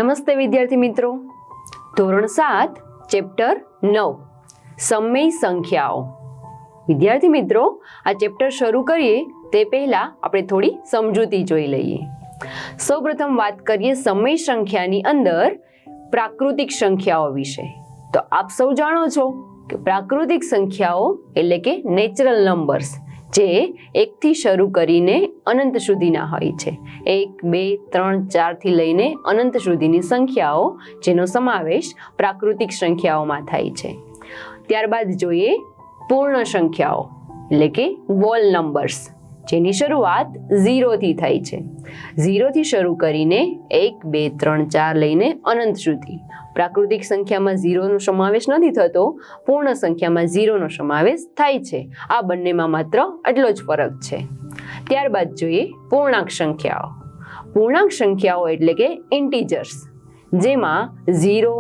નમસ્તે વિદ્યાર્થી મિત્રો, ધોરણ 7 ચેપ્ટર 9 સમય સંખ્યાઓ. વિદ્યાર્થી મિત્રો, આ ચેપ્ટર શરૂ કરીએ તે પહેલા આપણે થોડી સમજૂતી જોઈ લઈએ. સૌપ્રથમ વાત કરીએ સમય સંખ્યાની અંદર પ્રાકૃતિક સંખ્યાઓ વિશે. તો આપ સૌ જાણો છો કે પ્રાકૃતિક સંખ્યાઓ એટલે કે નેચરલ નંબર્સ જે 1 થી શરૂ કરીને અનંત સુધીના હોય છે. 1, 2, 3, 4 થી લઈને અનંત સુધીની સંખ્યાઓ જેનો સમાવેશ પ્રાકૃતિક સંખ્યાઓમાં થાય છે. ત્યારબાદ જોઈએ પૂર્ણ સંખ્યાઓ એટલે કે વોલ નંબર્સ જેની શરૂઆત 0 થી થાય છે. 0 થી શરૂ કરીને 1, 2, 3, 4 લઈને અનંત સુધી. પ્રાકૃતિક સંખ્યામાં 0 નો સમાવેશ નથી થતો, પૂર્ણ સંખ્યામાં 0 નો સમાવેશ થાય છે. આ બંનેમાં માત્ર એટલો જ ફરક છે. ત્યારબાદ જોઈએ પૂર્ણાંક સંખ્યાઓ. પૂર્ણાંક સંખ્યાઓ એટલે કે ઇન્ટીજર્સ, જેમાં 0,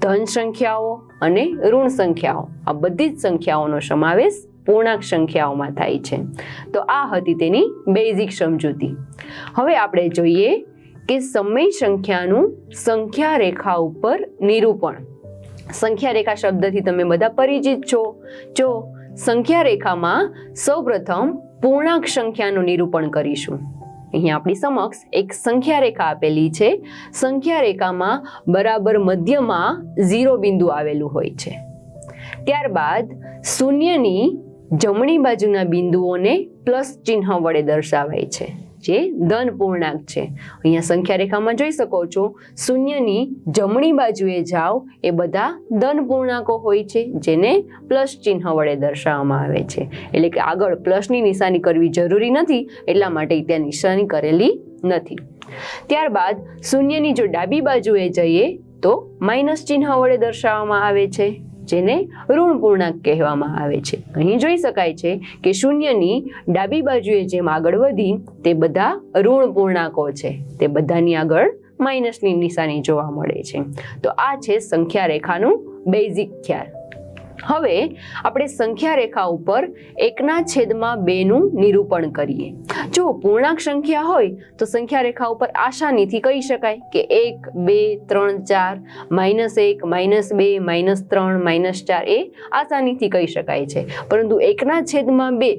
ધન સંખ્યાઓ અને ઋણ સંખ્યાઓ આ બધી જ સંખ્યાઓનો સમાવેશ પૂર્ણાંક સંખ્યાઓમાં થાય છે. તો આ હતી તેની બેઝિક સમજૂતી. હવે આપણે જોઈએ કે સમય સંખ્યાનું સંખ્યા રેખા ઉપર નિરૂપણ. સંખ્યા રેખા શબ્દથી તમે બધા પરિચિત છો. જો સંખ્યા રેખામાં સૌપ્રથમ પૂર્ણાંક સંખ્યાનું નિરૂપણ કરીશું. અહીંયા આપણી સમક્ષ એક સંખ્યા રેખા આપેલી છે. સંખ્યા રેખામાં બરાબર મધ્યમાં 0 બિંદુ આવેલું હોય છે. ત્યારબાદ શૂન્યની જમણી બાજુના બિંદુઓને પ્લસ ચિહ્ન વડે દર્શાવાય છે, જે ધન પૂર્ણાંક છે. અહીંયા સંખ્યા રેખામાં જોઈ શકો છો, શૂન્યની જમણી બાજુએ જાઓ એ બધા ધન પૂર્ણાંકો હોય છે, જેને પ્લસ ચિહ્ન વડે દર્શાવવામાં આવે છે. એટલે કે આગળ પ્લસની નિશાની કરવી જરૂરી નથી, એટલા માટે ત્યાં નિશાની કરેલી નથી. ત્યારબાદ શૂન્યની જો ડાબી બાજુએ જઈએ તો માઇનસ ચિહ્ન વડે દર્શાવવામાં આવે છે, જેને ઋણ પૂર્ણાંક કહેવામાં આવે છે. અહીં જોઈ શકાય છે કે શૂન્યની ડાબી બાજુએ જેમ આગળ વધી તે બધા ઋણ પૂર્ણાંકો છે, તે બધાની આગળ માઇનસની નિશાની જોવા મળે છે. તો આ છે સંખ્યા રેખાનું બેઝિક ખ્યાલ. હવે આપણે સંખ્યા રેખા ઉપર 1/2 નું નિરૂપણ કરીએ. જો પૂર્ણાંક સંખ્યા હોય તો સંખ્યા રેખા ઉપર આસાનીથી કહી શકાય કે 1, 2, 3, 4, -1, -2, -3, -4 એ આસાનીથી કહી શકાય છે. પરંતુ 1/2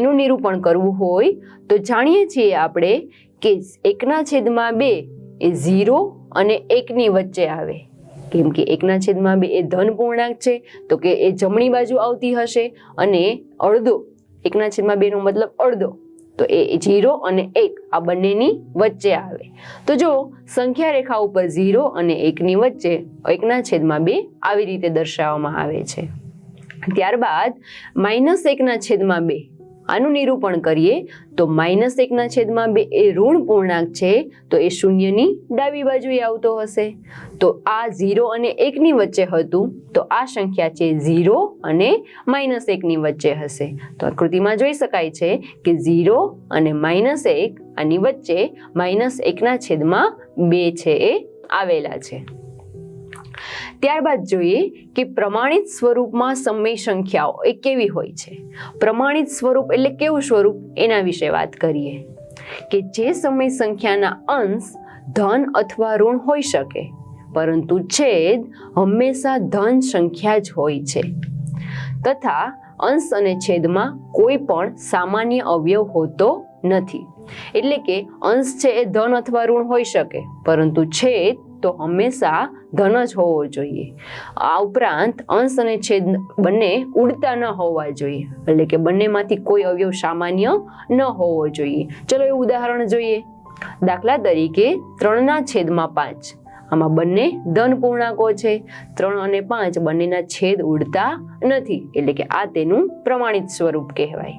એનું નિરૂપણ કરવું હોય તો જાણીએ છીએ આપણે કે 1/2 એ 0 અને 1 ની વચ્ચે આવે. કેમ કે 1/2 એ ધન પૂર્ણાંક છે, તો કે એ જમણી બાજુ આવતી હશે, અને અડધો 1/2 નો મતલબ અડધો, તો એ 0 અને 1 આ બંનેની વચ્ચે આવે. તો જો સંખ્યા રેખા ઉપર 0 અને 1 ની વચ્ચે 1/2 આવી રીતે દર્શાવવામાં આવે છે. ત્યારબાદ -1/2 આનું નિરૂપણ કરીએ તો -1/2 એ ઋણ પૂર્ણાંક છે, તો એ શૂન્યની ડાબી બાજુએ આવતો હશે. તો આ 0 અને 1 ની વચ્ચે હતું, તો આ સંખ્યા છે 0 અને -1 ની વચ્ચે હશે. તો આકૃતિમાં જોઈ શકાય છે કે 0 અને -1 આની વચ્ચે -1/2 છે એ આવેલા છે. ત્યારબાદ જોઈએ કે પ્રમાણિત સ્વરૂપમાં સમય સંખ્યાઓ એ કેવી હોય છે. પ્રમાણિત સ્વરૂપ એટલે કેવું સ્વરૂપ, એના વિશે વાત કરીએ. કે જે સમય સંખ્યાના અંશ ધન અથવા ઋણ હોઈ શકે, પરંતુ છેદ હંમેશા ધન સંખ્યા જ હોય છે, તથા અંશ અને છેદમાં કોઈ પણ સામાન્ય અવયવ હોતો નથી. એટલે કે અંશ છે એ ધન અથવા ઋણ હોઈ શકે, પરંતુ છેદ તો હંમેશા ધન જ હોવો જોઈએ. આ ઉપરાંત અંશ અને છેદ બંને ઉડતા ન હોવા જોઈએ, એટલે કે બંનેમાંથી કોઈ અવયવ સામાન્ય ન હોવો જોઈએ. ચલો એવું ઉદાહરણ જોઈએ. દાખલા તરીકે 3/5 આમાં બંને ધન પૂર્ણાંકો છે. 3 અને 5 બંનેના છેદ ઉડતા નથી, એટલે કે આ તેનું પ્રમાણિત સ્વરૂપ કહેવાય.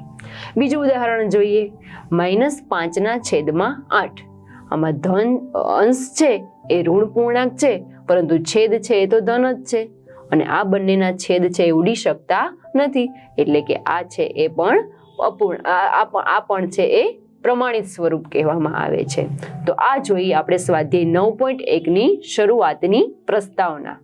બીજું ઉદાહરણ જોઈએ. -5/8 આમાં ધન અંશ છે એ ઋણ પૂર્ણાંક છે, પરંતુ છેદ છે એ તો ધન જ છે, અને આ બંનેના છેદ છે એ ઉડી શકતા નથી, એટલે કે આ છે એ પણ અપૂર્ણ, આ પણ છે એ પ્રમાણિત સ્વરૂપ કહેવામાં આવે છે. તો આ જોઈએ આપણે સ્વાધ્યાય 9.1 ની શરૂઆતની પ્રસ્તાવના.